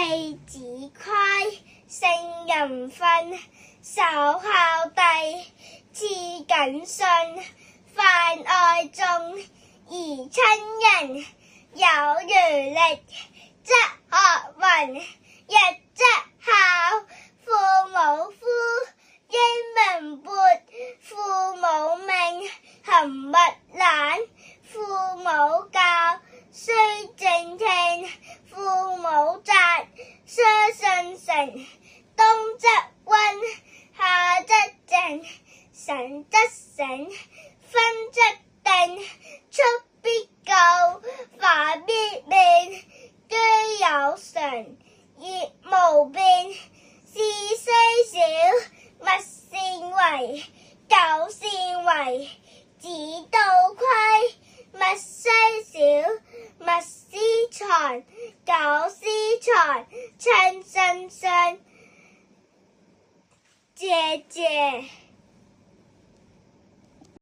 弟子規，聖人訓。首孝弟，次謹信。泛愛眾，而親仁。有餘力，則學芸。日則孝，父母呼。英明勃，父母命。行勿懶，父母教。須正聽，父母責。須信誠，冬則溫，夏則靜。晨則省，昏則定。出必告，反必面。居有常，業無變。事雖小，勿擅為。苟擅為，子道虧。物雖小，勿私財。苟私財，親身傷。謝謝。